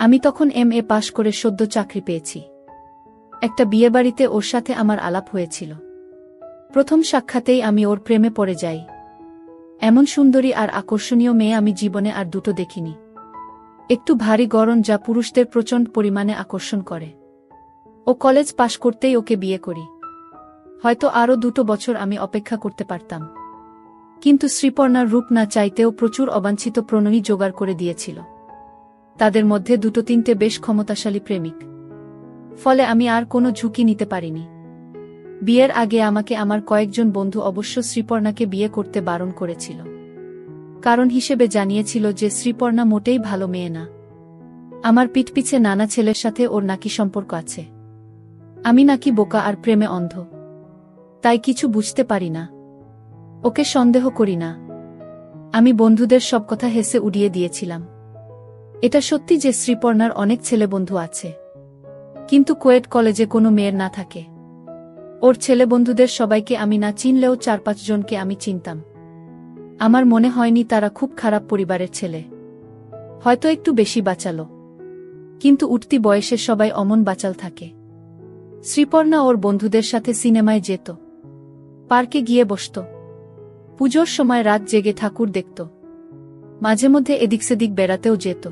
আমি তখন MA পাশ করে সদ্য চাকরি পেয়েছি। একটা বিয়েবাড়িতে ওর সাথে আমার আলাপ হয়েছিল। প্রথম সাক্ষাতেই আমি ওর প্রেমে পড়ে যাই। এমন সুন্দরী আর আকর্ষণীয় মেয়ে আমি জীবনে আর দুটো দেখিনি। একটু ভারী গড়ন, যা পুরুষদের প্রচণ্ড পরিমাণে আকর্ষণ করে। ও কলেজ পাশ করতেই ওকে বিয়ে করি। হয়তো আরও 2 বছর আমি অপেক্ষা করতে পারতাম, কিন্তু শ্রীপর্ণার রূপ না চাইতেও প্রচুর অবাঞ্ছিত প্রণয়ী জোগাড় করে দিয়েছিল। তাদের মধ্যে 2-3টে বেশ ক্ষমতাশালী প্রেমিক। ফলে আমি আর কোনো ঝুঁকি নিতে পারিনি। বিয়ের আগে আমাকে আমার কয়েকজন বন্ধু অবশ্য শ্রীপর্ণাকে বিয়ে করতে বারণ করেছিল। কারণ হিসেবে জানিয়েছিল যে শ্রীপর্ণা মোটেই ভালো মেয়ে না। আমার পিঠপিছে নানা ছেলের সাথে ওর নাকি সম্পর্ক আছে। আমি নাকি বোকা আর প্রেমে অন্ধ, তাই কিছু বুঝতে পারি না। ওকে সন্দেহ করি না। আমি বন্ধুদের সব কথা হেসে উড়িয়ে দিয়েছিলাম। এটা সত্যি যে শ্রীপর্ণার অনেক ছেলে বন্ধু আছে, কিন্তু কোয়েট কলেজে কোনো মেয়ের না থাকে। ওর ছেলে বন্ধুদের সবাইকে আমি না চিনলেও 4-5 জনকে আমি চিনতাম। আমার মনে হয়নি তারা খুব খারাপ পরিবারের ছেলে। হয়তো একটু বেশি বাচালো, কিন্তু উঠতি বয়সে সবাই অমন বাচাল থাকে। শ্রীপর্ণা ওর বন্ধুদের সাথে সিনেমায় যেত, পার্কে গিয়ে বসত, পুজোর সময় রাত জেগে ঠাকুর দেখত, মাঝে মধ্যে এদিক সেদিক বেড়াতেও যেত।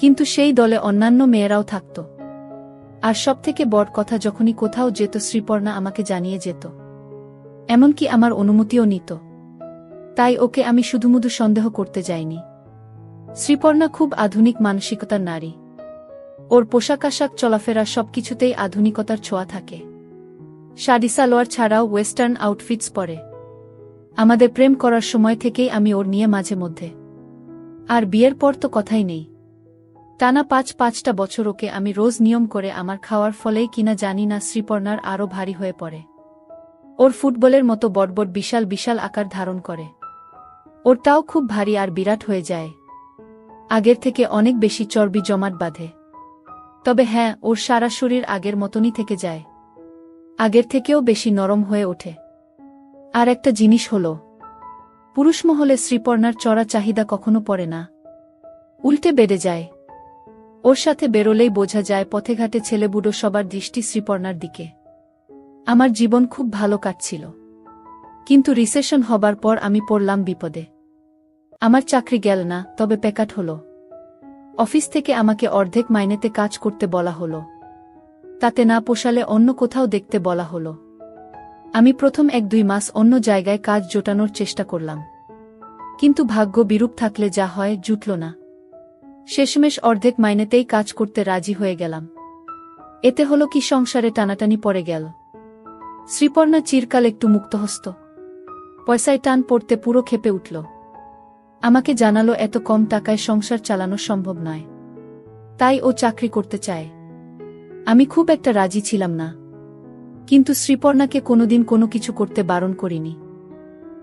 কিন্তু সেই দলে অন্যান্য মেয়েরাও থাকত। আর সবথেকে বড় কথা, যখনই কোথাও যেত শ্রীপর্ণা আমাকে জানিয়ে যেত, এমনকি আমার অনুমতিও নিত। তাই ওকে আমি শুধুমুধু সন্দেহ করতে যাইনি। শ্রীপর্ণা খুব আধুনিক মানসিকতার নারী। ওর পোশাক আশাক, চলাফেরা সবকিছুতেই আধুনিকতার ছোঁয়া থাকে। শাড়ি সালোয়ার ছাড়াও ওয়েস্টার্ন আউটফিটস পরে। আমাদের প্রেম করার সময় থেকেই আমি ওর নিয়ে মাঝে মধ্যে। আর বিয়ের পর তো কথাই নেই। টানা 5-5টা বছর ওকে আমি রোজ নিয়ম করে আমার খাওয়ার ফলেই কিনা জানি না শ্রীপর্ণার আরও ভারী হয়ে পড়ে। ওর ফুটবলের মতো বড়বড় বিশাল বিশাল আকার ধারণ করে। ওরটাও খুব ভারী আর বিরাট হয়ে যায়। আগের থেকে অনেক বেশি চর্বি জমাট বাঁধে। তবে হ্যাঁ, ওর সারা শরীর আগের মতনই থেকে যায়। আগের থেকেও বেশি নরম হয়ে ওঠে। আর একটা জিনিস হলো, পুরুষমহলে শ্রীপর্ণার চড়া চাহিদা কখনো পড়ে না, উল্টে বেড়ে যায়। ওর সাথে বেরোলেই বোঝা যায় পথেঘাটে ছেলেবুড়ো সবার দৃষ্টি শ্রীপর্ণার দিকে। আমার জীবন খুব ভালো কাটছিল, কিন্তু রিসেশন হবার পর আমি পড়লাম বিপদে। আমার চাকরি গেল না, তবে প্যাকাট হলো। অফিস থেকে আমাকে অর্ধেক মাইনেতে কাজ করতে বলা হলো। তাতে না পোষালে অন্য কোথাও দেখতে বলা হলো। আমি প্রথম 1-2 মাস অন্য জায়গায় কাজ জোটানোর চেষ্টা করলাম, কিন্তু ভাগ্য বিরূপ থাকলে যা হয় জুটল না। শেষমেশ অর্ধেক মাইনেতেই কাজ করতে রাজি হয়ে গেলাম। এতে হলো কি, সংসারে টানাটানি পড়ে গেল। শ্রীপর্ণা চিরকাল একটু মুক্তহস্ত, পয়সায় টান পড়তে পুরো ক্ষেপে উঠল। আমাকে জানালো এত কম টাকায় সংসার চালানো সম্ভব নয়, তাই ও চাকরি করতে চায়। আমি খুব একটা রাজি ছিলাম না, কিন্তু শ্রীপর্ণাকে কোনোদিন কোনো কিছু করতে বারণ করিনি,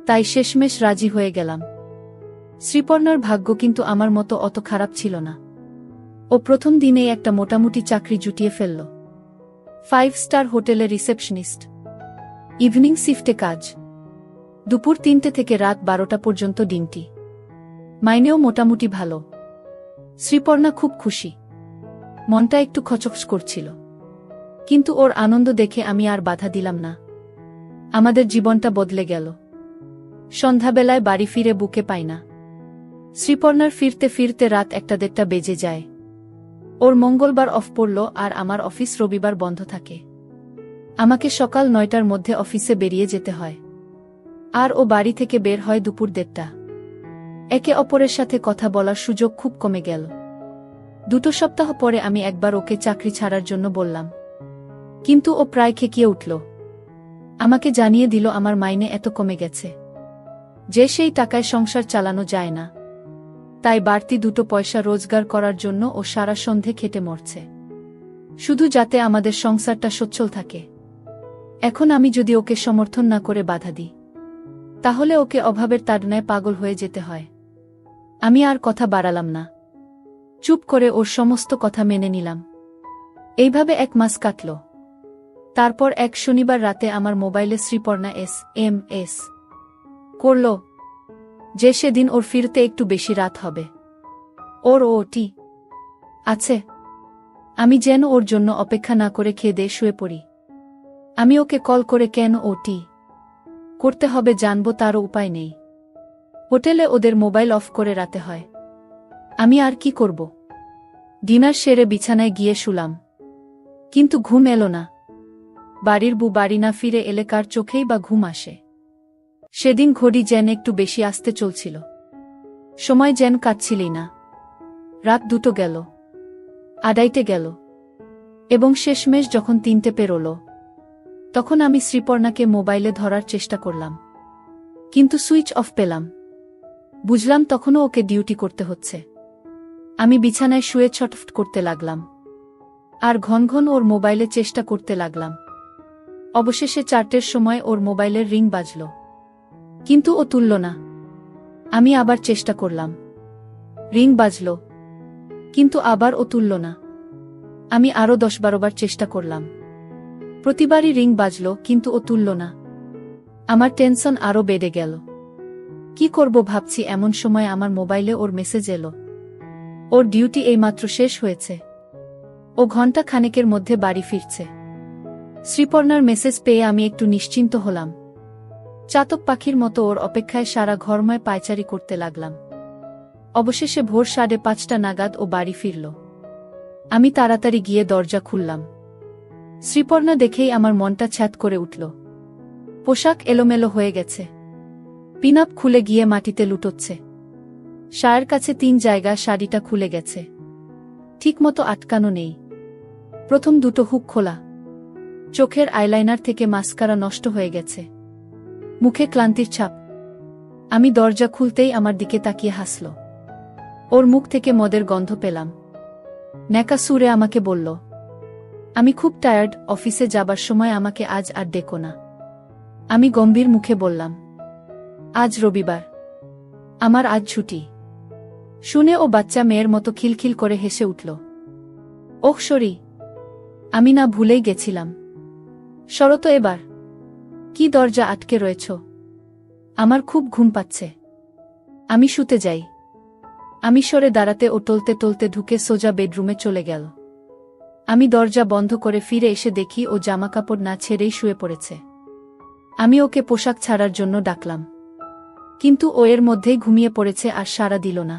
তাই শেষমেশ রাজি হয়ে গেলাম। শ্রীপর্ণার ভাগ্য কিন্তু আমার মতো অত খারাপ ছিল না। ও প্রথম দিনেই একটা মোটামুটি চাকরি জুটিয়ে ফেলল। 5 স্টার হোটেলে রিসেপশনিস্ট, ইভিনিং শিফটে কাজ, দুপুর 3টে থেকে রাত 12টা পর্যন্ত ডিউটি। মাইনেও মোটামুটি ভালো। শ্রীপর্ণা খুব খুশি, মনটা একটু খচখচ করছিল, কিন্তু ওর আনন্দ দেখে আমি আর বাধা দিলাম না। আমাদের জীবনটা বদলে গেল। সন্ধ্যাবেলায় বাড়ি ফিরে বুকে পাই না। শ্রীপর্ণার ফিরতে ফিরতে রাত 1-1:30 বেজে যায়। ওর মঙ্গলবার অফ পড়ল আর আমার অফিস রবিবার বন্ধ থাকে। আমাকে সকাল 9টার মধ্যে অফিসে বেরিয়ে যেতে হয়, আর ও বাড়ি থেকে বের হয় দুপুর 1:30। একে অপরের সাথে কথা বলার সুযোগ খুব কমে গেল। 2 সপ্তাহ পরে আমি একবার ওকে চাকরি ছাড়ার জন্য বললাম, কিন্তু ও প্রায় খেকিয়ে উঠল। আমাকে জানিয়ে দিল আমার মাইনে এত কমে গেছে যে সেই টাকায় সংসার চালানো যায় না। তাই বাড়তি 2 পয়সা রোজগার করার জন্য ও সারা সন্ধে খেটে মরছে, শুধু যাতে আমাদের সংসারটা সচ্ছল থাকে। এখন আমি যদি ওকে সমর্থন না করে বাধা দিই, তাহলে ওকে অভাবের তাড়নায় পাগল হয়ে যেতে হয়। আমি আর কথা বাড়ালাম না, চুপ করে ওর সমস্ত কথা মেনে নিলাম। এইভাবে 1 মাস কাটল। তারপর এক শনিবার রাতে আমার মোবাইলে শ্রীপর্ণা SMS করল যে সেদিন ওর ফিরতে একটু বেশি রাত হবে। ওর OT আছে। আমি যেন ওর জন্য অপেক্ষা না করে খেয়ে দিয়ে শুয়ে পড়ি। আমি ওকে কল করে কেন ওটি করতে হবে জানবো তারও উপায় নেই। হোটেলে ওদের মোবাইল অফ করে রাতে হয়। আমি আর কি করব? ডিনার সেরে বিছানায় গিয়ে শুলাম, কিন্তু ঘুম এলো না। বাড়ির বউ বাড়ি না ফিরে এলে কার চোখেই বা ঘুম আসে? সেদিন ঘড়ি যেন একটু বেশি আসতে চলছিল। সময় যেন কাটছিলই না। রাত 2টো গেল, 2:30 গেল, এবং শেষমেশ যখন 3টে পেরোল, তখন আমি শ্রীপর্ণাকে মোবাইলে ধরার চেষ্টা করলাম, কিন্তু সুইচ অফ পেলাম। বুঝলাম তখনও ওকে ডিউটি করতে হচ্ছে। আমি বিছানায় শুয়ে ছটফট করতে লাগলাম, আর ঘন ঘন ওর মোবাইলে চেষ্টা করতে লাগলাম। অবশেষে 4টের সময় ওর মোবাইলের রিং বাজল, কিন্তু ও তুলল না। আমি আবার চেষ্টা করলাম, রিং বাজল, কিন্তু আবার ও তুলল না। আমি আরও 10-12 বার চেষ্টা করলাম, প্রতিবারই রিং বাজল, কিন্তু ও তুলল না। আমার টেনশন আরও বেড়ে গেল। কি করব ভাবছি, এমন সময় আমার মোবাইলে ওর মেসেজ এলো। ওর ডিউটি এইমাত্র শেষ হয়েছে, ও ঘণ্টা খানেকের মধ্যে বাড়ি ফিরছে। শ্রীপর্ণার মেসেজ পেয়ে আমি একটু নিশ্চিন্ত হলাম। চাতক পাখির মতো ওর অপেক্ষায় সারা ঘরময় পায়চারি করতে লাগলাম। অবশেষে ভোর 5:30 নাগাদ ও বাড়ি ফিরল। আমি তাড়াতাড়ি গিয়ে দরজা খুললাম। শ্রীপর্ণা দেখেই আমার মনটা ছ্যাঁত করে উঠল। পোশাক এলোমেলো হয়ে গেছে, পিনআপ খুলে গিয়ে মাটিতে লুটোচ্ছে। শায়ের কাছে 3 জায়গা শাড়িটা খুলে গেছে, ঠিকমতো আটকানো নেই। প্রথম 2টো হুক খোলা, চোখের আইলাইনার থেকে মাস্কারা নষ্ট হয়ে গেছে, মুখে ক্লান্তির ছাপ। আমি দরজা খুলতেই আমার দিকে তাকিয়ে হাসল। ওর মুখ থেকে মদের গন্ধ পেলাম। ন্যাকা সুরে আমাকে বলল, আমি খুব টায়ার্ড, অফিসে যাবার সময় আমাকে আজ আর ডেকো না। আমি গম্ভীর মুখে বললাম, আজ রবিবার, আমার আজ ছুটি। শুনে ও বাচ্চা মেয়ের মতো খিলখিল করে হেসে উঠল। ওহ সরি, আমি না ভুলেই গেছিলাম। সরো তো এবার। কি দরজা আটকে রয়েছ? আমার খুব ঘুম পাচ্ছে, আমি শুতে যাই। আমি সরে দাঁড়াতে ও টলতে টলতে ঢুকে সোজা বেডরুমে চলে গেল। আমি দরজা বন্ধ করে ফিরে এসে দেখি ও জামাকাপড় না ছেড়েই শুয়ে পড়েছে। আমি ওকে পোশাক ছাড়ার জন্য ডাকলাম, কিন্তু ও এর মধ্যেই ঘুমিয়ে পড়েছে আর সাড়া দিল না।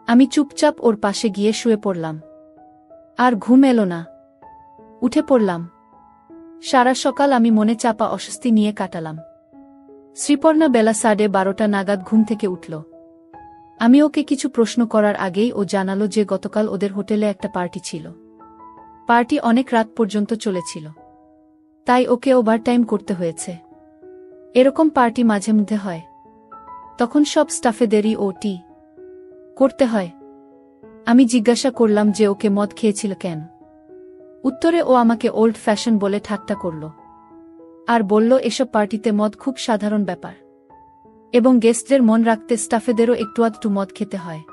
আমি চুপচাপ ওর পাশে গিয়ে শুয়ে পড়লাম। আর ঘুম এলো না। উঠে পড়লাম। সারা সকাল আমি মনে চাপা অস্বস্তি নিয়ে কাটালাম। শ্রীপর্ণা বেলা 12:30 নাগাদ ঘুম থেকে উঠল। আমি ওকে কিছু প্রশ্ন করার আগেই ও জানালো যে গতকাল ওদের হোটেলে একটা পার্টি ছিল। পার্টি অনেক রাত পর্যন্ত চলেছিল, তাই ওকে ওভারটাইম করতে হয়েছে। এরকম পার্টি মাঝে মধ্যে হয়, তখন সব স্টাফেদেরই ওটি করতে হয়। আমি জিজ্ঞাসা করলাম যে ওকে মদ খেয়েছিল কেন। উত্তরে ও আমাকে ওল্ড ফ্যাশন বলে ঠাট্টা করল, আর বলল এসব পার্টিতে মদ খুব সাধারণ ব্যাপার, এবং গেস্টদের মন রাখতে স্টাফেদেরও একটু আধটু মদ খেতে হয়।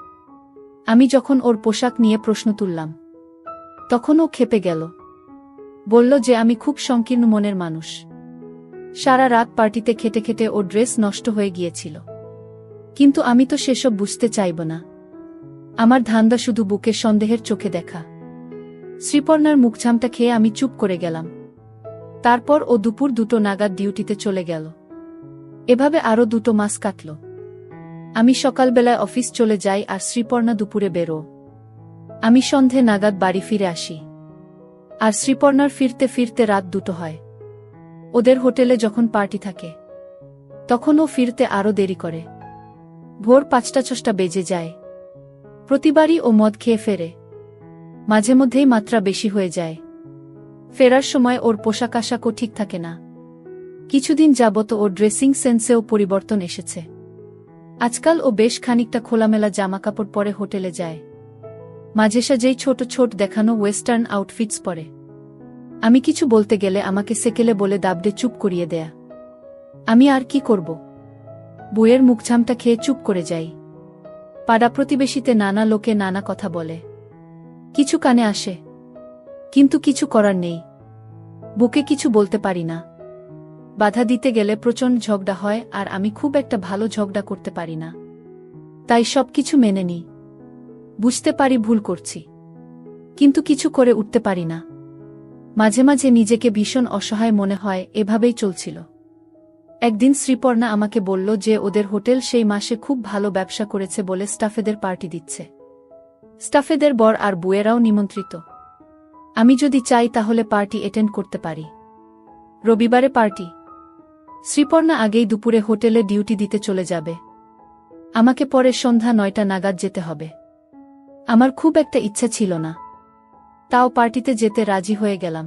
আমি যখন ওর পোশাক নিয়ে প্রশ্ন তুললাম, তখন ও ক্ষেপে গেল। বলল যে আমি খুব সংকীর্ণ মনের মানুষ। সারা রাত পার্টিতে খেটে খেটে ওর ড্রেস নষ্ট হয়ে গিয়েছিল। কিন্তু আমি তো সেসব বুঝতে চাইব না। আমার ধান্দা শুধু বুকে সন্দেহের চোখে দেখা। শ্রীপর্ণার মুখঝামটা খেয়ে আমি চুপ করে গেলাম। তারপর ও দুপুর 2টো নাগাদ ডিউটিতে চলে গেল। এভাবে আরও 2টো মাস কাটল। আমি সকালবেলায় অফিস চলে যাই আর শ্রীপর্ণা দুপুরে বেরো। আমি সন্ধে নাগাদ বাড়ি ফিরে আসি, আর শ্রীপর্ণার ফিরতে ফিরতে রাত 2টো হয়। ওদের হোটেলে যখন পার্টি থাকে, তখন ও ফিরতে আরও দেরি করে। ভোর 5টা-6টা বেজে যায়। প্রতিবারই ও মদ খেয়ে ফেরে, মাঝে মধ্যেই মাত্রা বেশি হয়ে যায়। ফেরার সময় ওর পোশাক আশাকও ঠিক থাকে না। কিছুদিন যাবত ওর ড্রেসিং সেন্সেও পরিবর্তন এসেছে। আজকাল ও বেশ খানিকটা খোলামেলা জামাকাপড় পরে হোটেলে যায়। মাঝে সাঝেই ছোট ছোট দেখানো ওয়েস্টার্ন আউটফিটস পরে। আমি কিছু বলতে গেলে আমাকে সেকেলে বলে দাবড়ে চুপ করিয়ে দেয়া। আমি আর কি করব? বইয়ের মুখঝামটা খেয়ে চুপ করে যাই। পাড়া প্রতিবেশীতে নানা লোকে নানা কথা বলে, কিছু কানে আসে, কিন্তু কিছু করার নেই। বুকে কিছু বলতে পারি না। বাধা দিতে গেলে প্রচণ্ড ঝগড়া হয়, আর আমি খুব একটা ভালো ঝগড়া করতে পারি না। তাই সবকিছু মেনে নিই। বুঝতে পারি ভুল করছি, কিন্তু কিছু করে উঠতে পারি না। মাঝে মাঝে নিজেকে ভীষণ অসহায় মনে হয়, এভাবেই চলছিল। একদিন শ্রীপর্ণা আমাকে বলল যে ওদের হোটেল সেই মাসে খুব ভালো ব্যবসা করেছে বলে স্টাফেদের পার্টি দিচ্ছে। স্টাফেদের বর আর বুয়েরাও নিমন্ত্রিত। আমি যদি চাই তাহলে পার্টি অ্যাটেন্ড করতে পারি। রবিবারে পার্টি। শ্রীপর্ণা আগেই দুপুরে হোটেলে ডিউটি দিতে চলে যাবে। আমাকে পরে সন্ধ্যা 9টা নাগাদ যেতে হবে। আমার খুব একটা ইচ্ছা ছিল না, তাও পার্টিতে যেতে রাজি হয়ে গেলাম।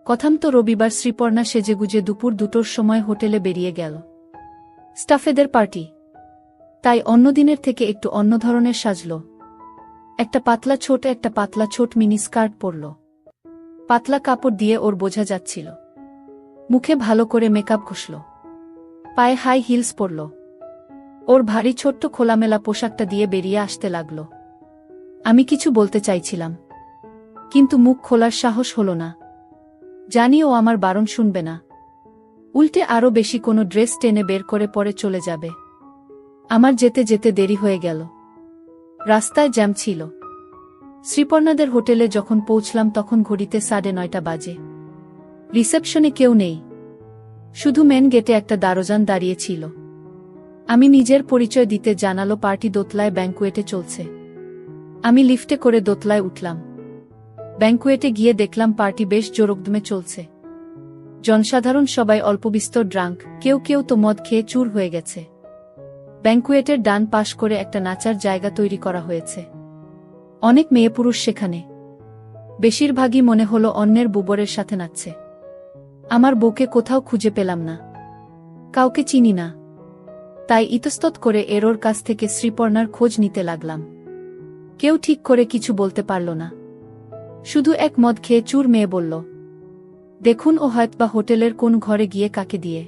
কথাম তো রবিবার শ্রীপর্ণা সেজেগুজে দুপুর 2টোর সময় হোটেলে বেরিয়ে গেল। স্টাফেদের পার্টি, তাই অন্যদিনের থেকে একটু অন্য ধরনের সাজল। একটা পাতলা ছোট মিনি স্কার্ট পরল। পাতলা কাপড় দিয়ে ওর বোঝা যাচ্ছিল। মুখে ভালো করে মেকআপ ঘষল। পায়ে হাই হিলস পরল। ওর ভারী ছোট্ট খোলামেলা পোশাকটা দিয়ে বেরিয়ে আসতে লাগল। আমি কিছু বলতে চাইছিলাম, কিন্তু মুখ খোলার সাহস হল না। জানি ও আমার বারণ শুনবে না, উল্টে আরও বেশি কোনো ড্রেস টেনে বের করে পরে চলে যাবে। আমার যেতে যেতে দেরি হয়ে গেল। রাস্তায় জ্যাম ছিল। শ্রীপর্ণাদের হোটেলে যখন পৌঁছলাম তখন ঘড়িতে 9:30 বাজে। রিসেপশনে কেউ নেই, শুধু মেন গেটে একটা দারোয়ান দাঁড়িয়ে ছিল। আমি নিজের পরিচয় দিতে জানালো পার্টি দোতলায় ব্যাংকুয়েটে চলছে। আমি লিফটে করে দোতলায় উঠলাম। ব্যাংকুয়েটে গিয়ে দেখলাম পার্টি বেশ জোরকদমে চলছে। জনসাধারণ সবাই অল্পবিস্তর ড্রাঙ্ক, কেউ কেউ তো মদ খেয়ে চুর হয়ে গেছে। ব্যাংকুয়েটের ডান পাশ করে একটা নাচার জায়গা তৈরি করা হয়েছে। অনেক মেয়ে পুরুষ সেখানে। বেশিরভাগই মনে হলো অন্যের বুবরের সাথে নাচছে। আমার বউকে কোথাও খুঁজে পেলাম না, কাউকে চিনি না। তাই ইতস্তত করে এরোর কাছ থেকে শ্রীপর্ণার খোঁজ নিতে লাগলাম। কেউ ঠিক করে কিছু বলতে পারল না। শুধু এক মদ খেয়ে চুর মেয়ে বলল, দেখুন ও হয়তোবা হোটেলের কোন ঘরে গিয়ে কাকে দিয়ে।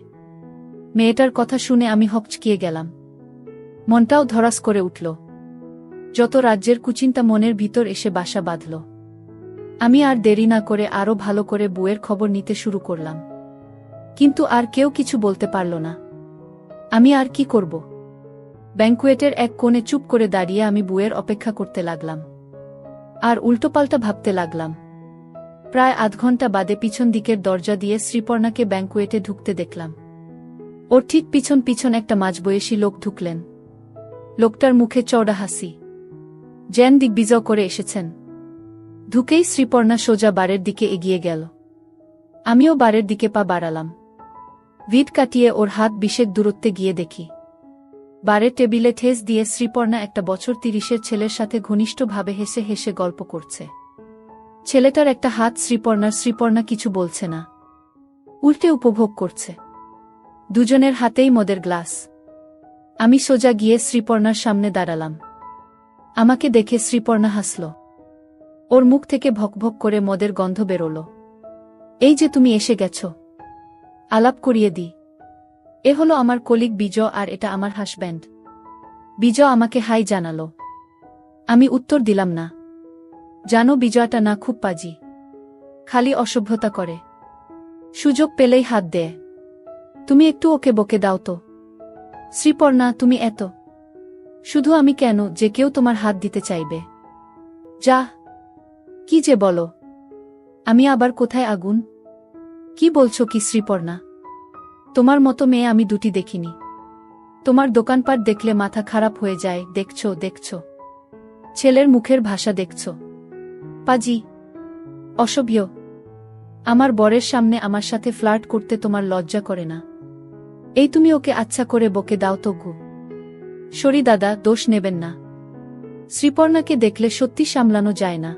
মেয়েটার কথা শুনে আমি হকচকিয়ে গেলাম। মনটাও ধরাস করে উঠল। যত রাজ্যের কুচিন্তা মনের ভিতর এসে বাসা বাঁধল। আমি আর দেরি না করে আরও ভালো করে বউয়ের খবর নিতে শুরু করলাম। কিন্তু আর কেউ কিছু বলতে পারল না। আমি আর কি করব? ব্যাংকুয়েটের এক কোণে চুপ করে দাঁড়িয়ে আমি বউয়ের অপেক্ষা করতে লাগলাম। আর উল্টোপাল্টা ভাবতে লাগলাম। প্রায় আধ ঘন্টা বাদে পিছন দিকের দরজা দিয়ে শ্রীপর্ণাকে ব্যাংকুয়েটে ঢুকতে দেখলাম। ওর ঠিক পিছন পিছন একটা মাঝবয়সী লোক ঢুকলেন। লোকটার মুখে চওড়া হাসি, যেন দিগ্বিজয় করে এসেছেন। ঢুকেই শ্রীপর্ণা সোজা বারের দিকে এগিয়ে গেল। আমিও বারের দিকে পা বাড়ালাম। ভিড় কাটিয়ে ওর হাত 20 দূরত্বে গিয়ে দেখি বারের টেবিলে ঠেস দিয়ে শ্রীপর্ণা একটা বছর 30-এর ছেলের সাথে ঘনিষ্ঠভাবে হেসে হেসে গল্প করছে। ছেলেটার একটা হাত শ্রীপর্ণা কিছু বলছে না, উল্টে উপভোগ করছে। দুজনের হাতেই মদের গ্লাস। আমি সোজা গিয়ে শ্রীপর্ণার সামনে দাঁড়ালাম। আমাকে দেখে শ্রীপর্ণা হাসল। ওর মুখ থেকে ভকভক করে মদের গন্ধ বেরোল। এই যে তুমি এসে গেছ, আলাপ করিয়ে দি। এ হলো আমার কলিগ বিজয় আর এটা আমার হাসব্যান্ড। বিজয় আমাকে হাই জানালো। আমি উত্তর দিলাম না। জানো বিজয়টা না খুব পাজি, খালি অসভ্যতা করে। সুযোগ পেলেই হাত দেয়। তুমি একটু ওকে বকে দাও তো। শ্রীপর্ণা, তুমি এত শুধু আমি কেন যে কেউ তোমার হাত দিতে চাইবে? যা, কি যে বলো। আমি আবার কোথায় আগুন? কি বলছো কি শ্রীপর্ণা? তোমার মতো মেয়ে আমি দুটি দেখিনি। তোমার দোকানপাট দেখলে মাথা খারাপ হয়ে যায়। দেখছো ছেলের মুখের ভাষা দেখছো? পাজি, অসভ্য। আমার বরের সামনে আমার সাথে ফ্লার্ট করতে তোমার লজ্জা করে না? এই তুমি ওকে আচ্ছা করে বকে দাও তো গু। সরি দাদা, দোষ নেবেন না। শ্রীপর্ণাকে দেখলে সত্যি সামলানো যায় না।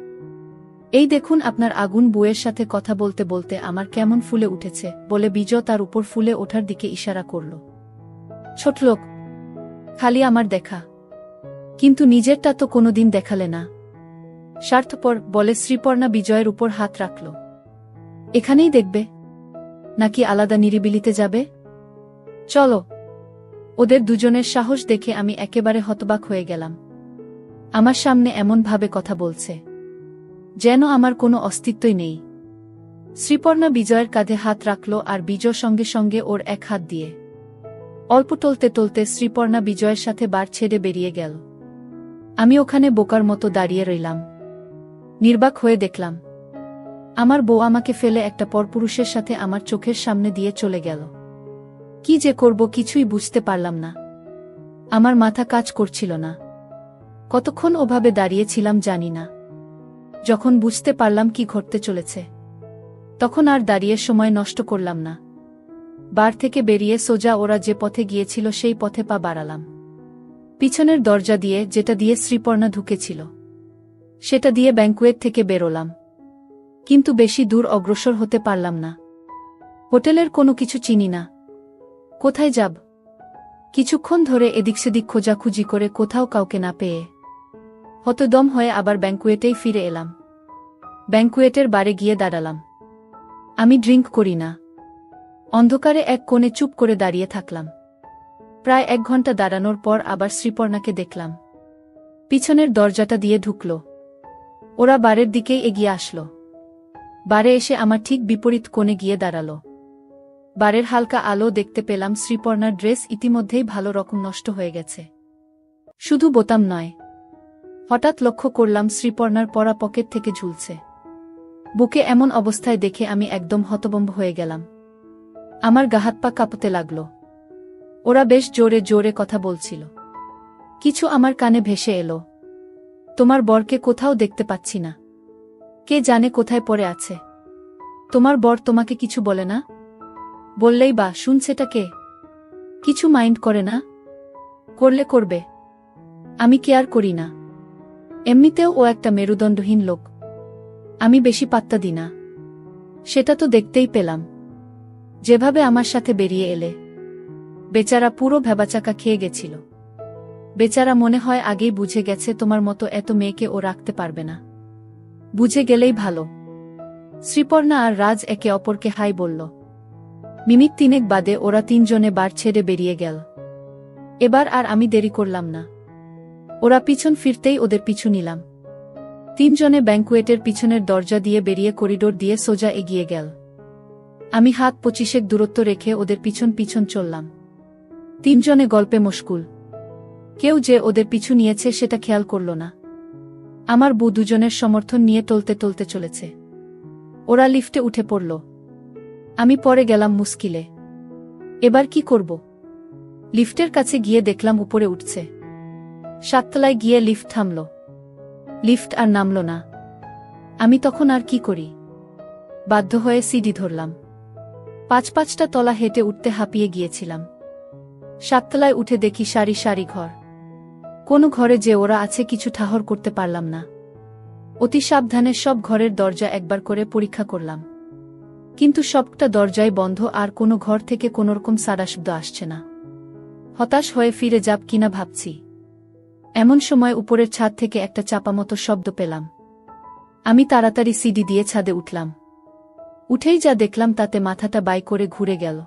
এই দেখুন আপনার আগুন বউয়ের সাথে কথা বলতে বলতে আমার কেমন ফুলে উঠেছে বলে বিজয় তার উপর ফুলে ওঠার দিকে ইশারা করল। ছোটলোক, খালি আমার দেখা, কিন্তু নিজেরটা তো কোনোদিন দেখালে না। স্বার্থপর বলে শ্রীপর্ণা বিজয়ের উপর হাত রাখল। এখানেই দেখবে নাকি আলাদা নিরিবিলিতে যাবে? চলো। ওদের দুজনের সাহস দেখে আমি একেবারে হতবাক হয়ে গেলাম। আমার সামনে এমনভাবে কথা বলছে যেন আমার কোনো অস্তিত্বই নেই। শ্রীপর্ণা বিজয়ের কাঁধে হাত রাখল আর বিজয় সঙ্গে সঙ্গে ওর এক হাত দিয়ে অল্প টলতে টলতে শ্রীপর্ণা বিজয়ের সাথে বার ছেড়ে বেরিয়ে গেল। আমি ওখানে বোকার মতো দাঁড়িয়ে রইলাম। নির্বাক হয়ে দেখলাম আমার বউ আমাকে ফেলে একটা পরপুরুষের সাথে আমার চোখের সামনে দিয়ে চলে গেল। কি যে করব কিছুই বুঝতে পারলাম না। আমার মাথা কাজ করছিল না। কতক্ষণ ওভাবে দাঁড়িয়েছিলাম জানি না। যখন বুঝতে পারলাম কি ঘটতে চলেছে, তখন আর দাঁড়িয়ে সময় নষ্ট করলাম না। বার থেকে বেরিয়ে সোজা ওরা যে পথে গিয়েছিল সেই পথে পা বাড়ালাম। পিছনের দরজা দিয়ে, যেটা দিয়ে শ্রীপর্ণা ঢুকেছিল, সেটা দিয়ে ব্যাংকুয়েট থেকে বেরোলাম। কিন্তু বেশি দূর অগ্রসর হতে পারলাম না। হোটেলের কোনো কিছু চিনি না। কোথায় যাব? কিছুক্ষণ ধরে এদিক সেদিক খোঁজাখুঁজি করে কোথাও কাউকে না পেয়ে হতদম হয়ে আবার ব্যাংকুয়েটেই ফিরে এলাম। ব্যাংকুয়েটের বারে গিয়ে দাঁড়ালাম। আমি ড্রিঙ্ক করি না। অন্ধকারে এক কোণে চুপ করে দাঁড়িয়ে থাকলাম। প্রায় 1 ঘন্টা দাঁড়ানোর পর আবার শ্রীপর্ণাকে দেখলাম। পিছনের দরজাটা দিয়ে ঢুকল। ওরা বারের দিকেই এগিয়ে আসলো। বারে এসে আমার ঠিক বিপরীত কোণে গিয়ে দাঁড়াল। বারের হালকা আলো দেখতে পেলাম শ্রীপর্ণার ড্রেস ইতিমধ্যেই ভালো রকম নষ্ট হয়ে গেছে। শুধু বোতাম নয়, হঠাৎ লক্ষ্য করলাম শ্রীপর্ণার পরা পকেট থেকে ঝুলছে। বুকে এমন অবস্থায় দেখে আমি একদম হতভম্ব হয়ে গেলাম। আমার গা হাত পা কাঁপতে লাগল। ওরা বেশ জোরে জোরে কথা বলছিল। কিছু আমার কানে ভেসে এলো। তোমার বরকে কোথাও দেখতে পাচ্ছি না। কে জানে কোথায় পড়ে আছে। তোমার বর তোমাকে কিছু বলে না? বললেই বা শুনছেটা কে? কিছু মাইন্ড করে না? করলে করবে, আমি কেয়ার করি না। এমনিতেও ও একটা মেরুদণ্ডহীন লোক। আমি বেশি পাত্তা দিই না। সেটা তো দেখতেই পেলাম, যেভাবে আমার সাথে বেরিয়ে এলে। বেচারা পুরো ভ্যাবাচাকা খেয়ে গেছিল। বেচারা মনে হয় আগেই বুঝে গেছে তোমার মতো এত মেয়েকে ও রাখতে পারবে না। বুঝে গেলেই ভালো। শ্রীপর্ণা আর রাজ একে অপরকে হাই বলল। মিনিট 3 বাদে ওরা 3 জনে বার ছেড়ে বেরিয়ে গেল। এবার আর আমি দেরি করলাম না। ওরা পিছন ফিরতেই ওদের পিছু নিলাম। 3 জনে ব্যাংকুয়েটের পিছনের দরজা দিয়ে বেরিয়ে করিডোর দিয়ে সোজা এগিয়ে গেল। আমি হাত 25 দূরত্ব রেখে ওদের পিছন পিছন চললাম। 3 জনে গল্পে মশগুল। কেউ যে ওদের পিছু নিয়েছে সেটা খেয়াল করল না। আমার বউ 2 জনের সমর্থন নিয়ে টলতে টলতে চলেছে। ওরা লিফটে উঠে পড়ল। আমি পরে গেলাম মুশকিলে। এবার কি করব? লিফটের কাছে গিয়ে দেখলাম উপরে উঠছে। 7 তলায় গিয়ে লিফট থামল। লিফট আর নামল না। আমি তখন আর কি করি? বাধ্য হয়ে সিঁড়ি ধরলাম। 5-5টা তলা হেঁটে উঠতে হাঁপিয়ে গিয়েছিলাম। 7 তলায় উঠে দেখি সারি সারি ঘর। কোনো ঘরে যে ওরা আছে কিছু ঠাহর করতে পারলাম না। অতি সাবধানে সব ঘরের দরজা একবার করে পরীক্ষা করলাম। কিন্তু সবটা দরজাই বন্ধ আর কোনো ঘর থেকে কোনোরকম সাড়া শব্দ আসছে না। হতাশ হয়ে ফিরে যাব কিনা ভাবছি। এমন সময় উপরের ছাদ থেকে একটা চাপামতো শব্দ পেলাম। আমি তাড়াতাড়ি সিঁড়ি দিয়ে ছাদে উঠলাম। উঠেই যা দেখলাম তাতে মাথাটা বাই করে ঘুরে গেল।